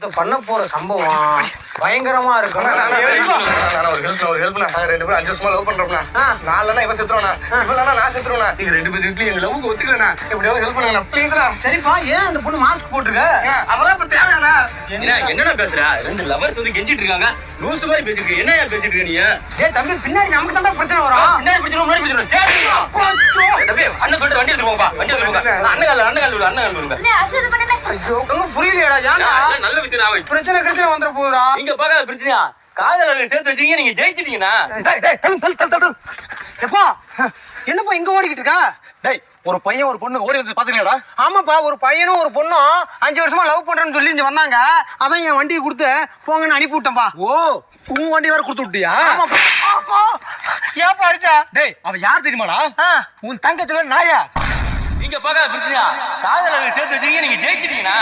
அடுத்து பண்ண போற சம்பவம் பயங்கரமா இருக்கும். ஒரு ஹெல்ப் ரெண்டு பேரும் 5 வருஷமா லவ் பண்றோம்னா நான் இவன் செத்துருவானா இவன் நான் செத்துருவானா நீங்க 2 பேரும் வீட்லயும் எங்க லவ்வுக்கு ஒத்துக்கலண்ணா எப்படியாவது ஹெல்ப் பண்ணுங்க ப்ளீஸ்ண்ணா. சரிப்பா, ஏன் அந்த பொண்ணு மாஸ்க் போட்டுருக்க? அதெல்லாம் இப்ப தேவையாண்ணா. என்னடா பேசுற? 2 லவர்ஸ் வந்து கெஞ்சிட்டு இருக்காங்க, லூசு மாதிரி பேசிட்டு என்ன பேசிட்டு இருக்க நீ? ஏய் தம்பி, பின்னாடி நமக்கு தான் பிரச்சனை வரும். பின்னாடி பிரச்சனை முன்னாடி பிரச்சனை சரி தம்பி, அண்ணன் சொல்லிட்டு வண்டி எடுத்து போங்கப்பா, வண்டி எடுத்து போங்க. அண்ணன் விடுங்க. ஐயோ, ஒன்றும் புரியலையாடா. ஏன்டா நல்ல விஷயம் பிரச்சனை வந்துட போகுதுடா. நீங்க பார்க்காத பிரச்சனையா? காதலர்களை சேர்த்து வச்சீங்க, நீங்க ஜெயிச்சிட்டீங்கண்ணா. எப்பா, என்னப்பா இங்க ஓடிக்கிட்டு இருக்கா? டேய், ஒரு பையன் ஒரு பொண்ணு ஓடி வந்து பாத்துக்கலாடா? ஆமாப்பா, ஒரு பையனும் ஒரு பொண்ணும் 5 வருஷமா லவ் பண்றேன்னு சொல்லி இங்க வந்தாங்க. அதான் என் வண்டியை கொடுத்து போங்கன்னு அனுப்பி விட்டேன்ப்பா. ஓ, உன் வண்டி வேற கொடுத்து விட்டியா? ஆமாப்பா. ஏப்பா அடிச்சா? டேய், அவன் யார் தெரியுமாடா? உன் தங்கச்சி வேற நாயா? நீங்க பார்க்காத பிரச்சனையா? காதலர்களை சேர்த்து வச்சீங்க, நீங்க ஜெயிச்சிட்டீங்கண்ணா.